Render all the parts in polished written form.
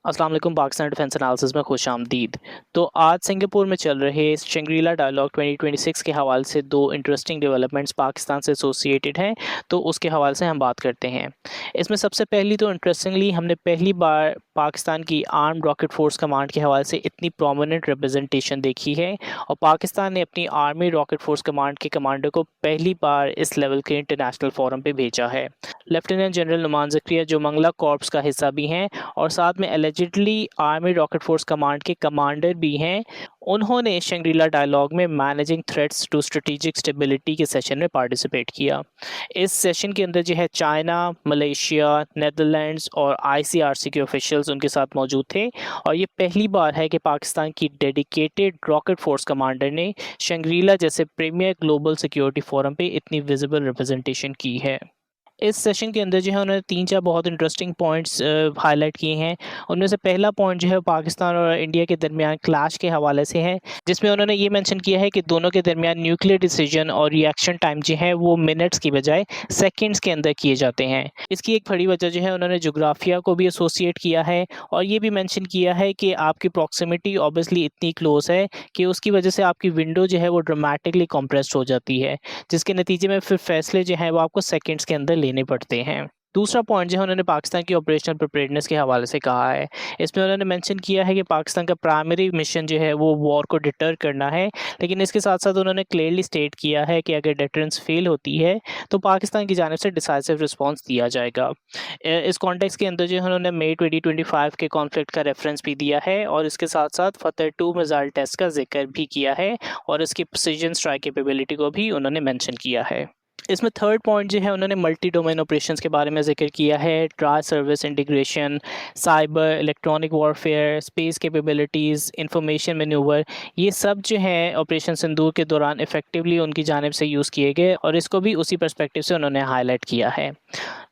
अस्सलाम वालेकुम। Pakistan defence analysis में खुश आमदीद। तो आज सिंगापुर में चल रहे शंग्रीला डायलॉग 2026 के हवाले से दो इंटरेस्टिंग डेवलपमेंट्स पाकिस्तान से एसोसिएटेड हैं, तो उसके हवाले से हम बात करते हैं। इसमें सबसे पहली तो इंटरेस्टिंगली हमने पहली बार पाकिस्तान की आर्म्ड रॉकेट फोर्स कमांड के हवाले से इतनी प्रोमिनेंट रिप्रेजेंटेशन देखी है, और पाकिस्तान ने अपनी आर्मी रॉकेट फोर्स कमांड के कमांडर को पहली बार इस लेवल के इंटरनेशनल फोरम पे भेजा है। लेफ्टिनेंट जनरल नुमान ज़करिया जो मंगला कॉर्प्स का हिस्सा भी हैं और साथ में allegedly army rocket force command के कमांडर भी हैं, उन्होंने शंग्रीला डायलॉग में managing threats to strategic stability के सेशन में पार्टिसिपेट किया। इस सेशन के अंदर जो है चाइना, मलेशिया, नेदरलैंड्स और आईसीआरसी के ऑफिशियल्स उनके साथ मौजूद थे, और ये पहली बार है कि पाकिस्तान की डेडिकेटेड रॉकेट फोर्स कमांडर ने शंग्रीला जैसे प्रीमियर ग्लोबल सिक्योरिटी फोरम पे इतनी विजिबल रिप्रेजेंटेशन की है। इस सेशन के अंदर जो है उन्होंने 3-4 बहुत इंटरेस्टिंग पॉइंट्स हाईलाइट किए हैं। उनमें से पहला पॉइंट जो है पाकिस्तान और इंडिया के दरमियान क्लैश के हवाले से है, जिसमें उन्होंने ये मेंशन किया है कि दोनों के दरमियान न्यूक्लियर डिसीजन और रिएक्शन टाइम जो है वो मिनट्स की बजाय सेकंड्स के अंदर किए जाते हैं। इसकी एक बड़ी वजह जो है उन्होंने जोग्राफिया को भी एसोसिएट किया है, और ये भी मेंशन किया है कि आपकी प्रॉक्सिमिटी ऑब्वियसली इतनी क्लोज है कि उसकी वजह से आपकी विंडो जो है वो ड्रामेटिकली कॉम्प्रेस्ड हो जाती है, जिसके नतीजे में फिर फैसले जो हैं वो आपको सेकंड्स के अंदर लेने पड़ते हैं। दूसरा पॉइंट जो है उन्होंने पाकिस्तान की ऑपरेशनल प्रिपेयर्डनेस के हवाले से कहा है। इसमें उन्होंने मेंशन किया है कि पाकिस्तान का प्राइमरी मिशन जो है वो वॉर को डिटर करना है, लेकिन इसके साथ साथ उन्होंने क्लियरली स्टेट किया है कि अगर डिटरेंस फेल होती है तो पाकिस्तान की जानिब से डिसाइसिव रिस्पॉन्स दिया जाएगा। इस कॉन्टेक्स्ट के अंदर जो है उन्होंने मई 2025 के कॉन्फ्लिक्ट का रेफरेंस भी दिया है, और इसके साथ साथ फतह 2 मिसाइल टेस्ट का जिक्र भी किया है, और इसकी प्रिसीजन स्ट्राइक कैपेबिलिटी को भी उन्होंने मेंशन किया है। इसमें थर्ड पॉइंट जो है उन्होंने मल्टी डोमेन ऑपरेशंस के बारे में जिक्र किया है। Tri service integration, cyber, electronic warfare, space capabilities, information manoeuvre, ये सब जो है ऑपरेशन सिंदूर के दौरान इफेक्टिवली उनकी जानिब से यूज़ किए गए, और इसको भी उसी पर्सपेक्टिव से उन्होंने हाईलाइट किया है।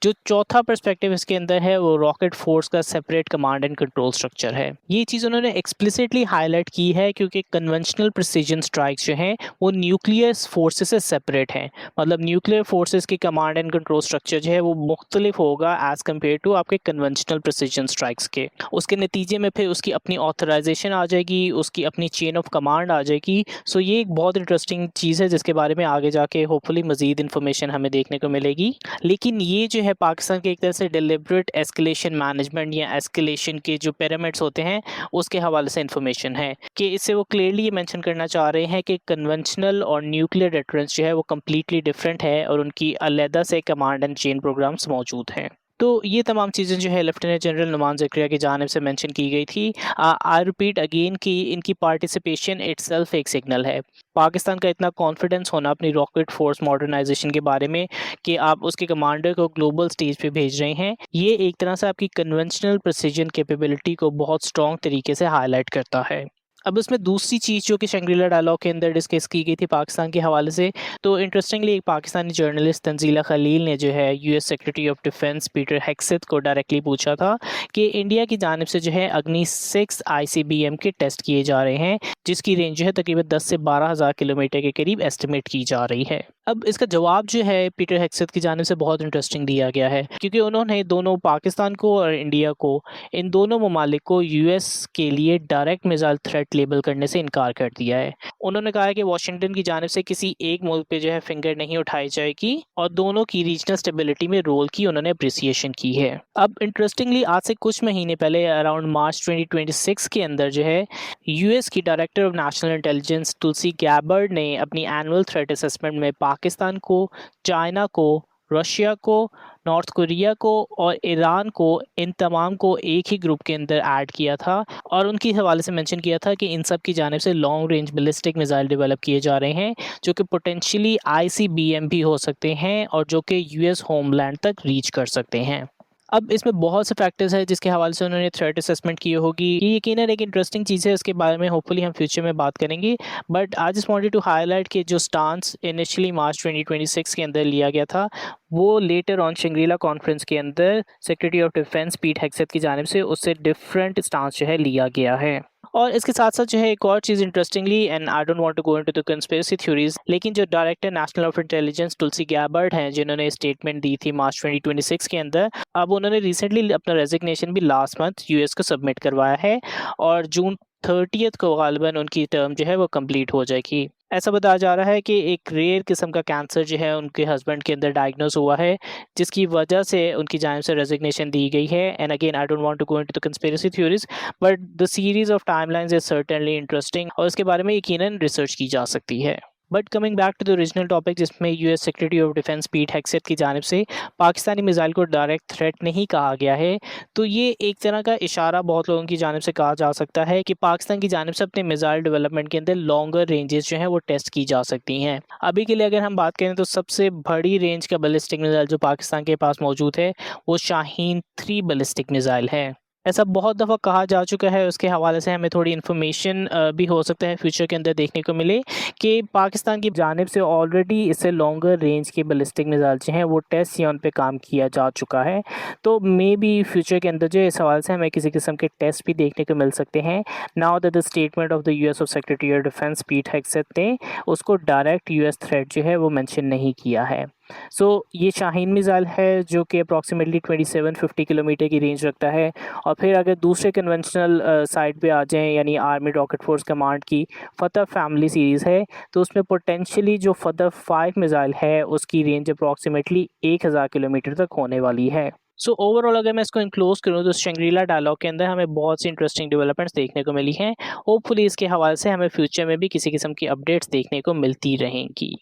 जो चौथा पर्सपेक्टिव इसके अंदर है वो रॉकेट फोर्स का separate command and control structure है। ये चीज़ उन्होंने एक्सप्लिसिटली हाईलाइट की है क्योंकि कन्वेंशनल प्रिसीजन स्ट्राइक्स जो हैं वो न्यूक्लियर फोर्सेस से सेपरेट हैं। मतलब न्यूक्लियर फोर्सेस की कमांड एंड कंट्रोल स्ट्रक्चर जो है वो मुख्तलिफ होगा एज़ कम्पेयर टू आपके कन्वेंशनल प्रिसीजन स्ट्राइक्स के। उसके नतीजे में फिर उसकी अपनी ऑथराइजेशन आ जाएगी, उसकी अपनी चेन ऑफ कमांड आ जाएगी। सो ये एक बहुत इंटरेस्टिंग चीज़ है जिसके बारे में आगे जाके होपफुली मज़ीद इन्फॉर्मेशन हमें देखने को मिलेगी। लेकिन ये जो है पाकिस्तान के एक तरह से डिलिबरेट एस्केलेशन मैनेजमेंट या एस्केलेशन के जो पिरामिड्स होते हैं उसके हवाले से इंफॉर्मेशन है कि इससे वो क्लियरली ये मेंशन करना चाह रहे हैं कि कन्वेंशनल और न्यूक्लियर डिटरेंस जो है वो कम्प्लीटली डिफरेंट है, और उनकी अलहदा से कमांड एंड चेन प्रोग्राम्स मौजूद हैं। तो ये तमाम चीज़ें जो है लेफ्टिनेंट जनरल नुमान ज़करिया की जानिब से मेंशन की गई थी। आई रिपीट अगेन कि इनकी पार्टिसिपेशन इटसेल्फ एक सिग्नल है। पाकिस्तान का इतना कॉन्फिडेंस होना अपनी रॉकेट फोर्स मॉडर्नाइजेशन के बारे में कि आप उसके कमांडर को ग्लोबल स्टेज पे भेज रहे हैं, ये एक तरह से आपकी कन्वेंशनल प्रिसीजन कैपेबिलिटी को बहुत स्ट्रॉन्ग तरीके से हाईलाइट करता है। अब इसमें दूसरी चीज़ जो कि शंग्रीला डायलॉग के अंदर डिस्कस की गई थी पाकिस्तान के हवाले से, तो इंटरेस्टिंगली एक पाकिस्तानी जर्नलिस्ट तंजीला खलील ने जो है US secretary of defence Peter Hegseth को डायरेक्टली पूछा था कि इंडिया की जानिब से जो है अग्नि 6 आईसीबीएम के टेस्ट किए जा रहे हैं, जिसकी रेंज जो है तकरीबन 10 से 12,000 किलोमीटर के करीब एस्टिमेट की जा रही है। अब इसका जवाब जो है पीटर हेक्सेथ की जानिब से बहुत इंटरेस्टिंग दिया गया है, क्योंकि उन्होंने दोनों पाकिस्तान को और इंडिया को, इन दोनों ममालिक को यूएस के लिए डायरेक्ट मिसाइल थ्रेट लेबल करने से इनकार कर दिया है। उन्होंने कहा है कि वाशिंगटन की जानिब से किसी एक मुल्क पे जो है फिंगर नहीं उठाई जाएगी, और दोनों की रीजनल स्टेबिलिटी में रोल की उन्होंने अप्रिसिएशन की है। अब इंटरेस्टिंगली आज से कुछ महीने पहले अराउंड मार्च 2026 के अंदर जो है यूएस की director of national intelligence Tulsi Gabbard ने अपनी एनुअल थ्रेट असेसमेंट में पाकिस्तान को, चाइना को, रशिया को, नॉर्थ कोरिया को और ईरान को, इन तमाम को एक ही ग्रुप के अंदर ऐड किया था, और उनके हवाले से मेंशन किया था कि इन सब की जानिब से long range ballistic missile develop किए जा रहे हैं, जो कि पोटेंशियली आईसीबीएम भी हो सकते हैं और जो कि यूएस होमलैंड तक रीच कर सकते हैं। अब इसमें बहुत से फैक्टर्स हैं जिसके हवाले से उन्होंने थ्रेट असेसमेंट की होगी। ये यकीनन एक इंटरेस्टिंग चीज़ है, उसके बारे में होपफुली हम फ्यूचर में बात करेंगे। But I just wanted to highlight कि जो स्टांस इनिशियली मार्च 2026 के अंदर लिया गया था, वो लेटर ऑन शंग्रीला कॉन्फ्रेंस के अंदर सेक्रेटरी ऑफ डिफेंस पीट हेक्सेथ की जानिब से उससे डिफरेंट स्टांस जो है लिया गया है। और इसके साथ-साथ जो है एक और चीज़ interestingly, and I don't want to go into the conspiracy theories, लेकिन जो director national of intelligence Tulsi Gabbard हैं, जिन्होंने स्टेटमेंट दी थी मार्च 2026 के अंदर, अब उन्होंने रिसेंटली अपना रेजिग्नेशन भी लास्ट मंथ यूएस को सबमिट करवाया है और जून 30th को गालिबन उनकी टर्म जो है वो कंप्लीट हो जाएगी। ऐसा बताया जा रहा है कि एक रेयर किस्म का कैंसर जो है उनके हस्बैंड के अंदर डायग्नोज हुआ है, जिसकी वजह से उनकी जानिब से रेजिग्नेशन दी गई है। And again I don't want to go into the conspiracy theories, but the series of timelines is certainly interesting और इसके बारे में यकीनन रिसर्च की जा सकती है। But coming back to the original topic, जिसमें US secretary of defence Pete Hegseth की जानिब से पाकिस्तानी मिसाइल को डायरेक्ट थ्रेट नहीं कहा गया है, तो ये एक तरह का इशारा बहुत लोगों की जानिब से कहा जा सकता है कि पाकिस्तान की जानिब से अपने मिसाइल डेवलपमेंट के अंदर लॉन्गर रेंजेस जो हैं वो टेस्ट की जा सकती हैं। अभी के लिए अगर हम बात करें तो सबसे बड़ी रेंज का बैलिस्टिक मिसाइल जो पाकिस्तान के पास मौजूद है वो शाहीन 3 बैलिस्टिक मिसाइल है। ऐसा बहुत दफ़ा कहा जा चुका है, उसके हवाले से हमें थोड़ी इन्फॉर्मेशन भी हो सकता है फ्यूचर के अंदर देखने को मिले कि पाकिस्तान की जानिब से ऑलरेडी इससे लॉन्गर रेंज के बैलिस्टिक मिसाइल जो हैं वो टेस्ट या उन पे काम किया जा चुका है। तो मे बी फ्यूचर के अंदर जो इस हवाले से हमें किसी किस्म के टेस्ट भी देखने को मिल सकते हैं। Now that the statement of the US of secretary of defence Pete Hegseth ने उसको डायरेक्ट यूएस थ्रेट जो है वो मेंशन नहीं किया है। सो ये शाहीन मिसाइल है जो कि अप्रॉक्सीमेटली 2750 किलोमीटर की रेंज रखता है। और फिर अगर दूसरे कन्वेंशनल साइड पे आ जाएं, यानी आर्मी रॉकेट फोर्स कमांड की फतह फैमिली सीरीज़ है, तो उसमें पोटेंशियली जो फतह 5 मिसाइल है उसकी रेंज अप्रॉक्सीमेटली 1000 किलोमीटर तक होने वाली है। सो ओवरऑल अगर मैं इसको इनक्लोज करूँ तो शंग्रीला डायलॉग के अंदर हमें बहुत सी इंटरेस्टिंग डेवलपमेंट्स देखने को मिली हैं। होपफुली इसके हवाले से हमें फ्यूचर में भी किसी किस्म की अपडेट्स देखने को मिलती रहेंगी।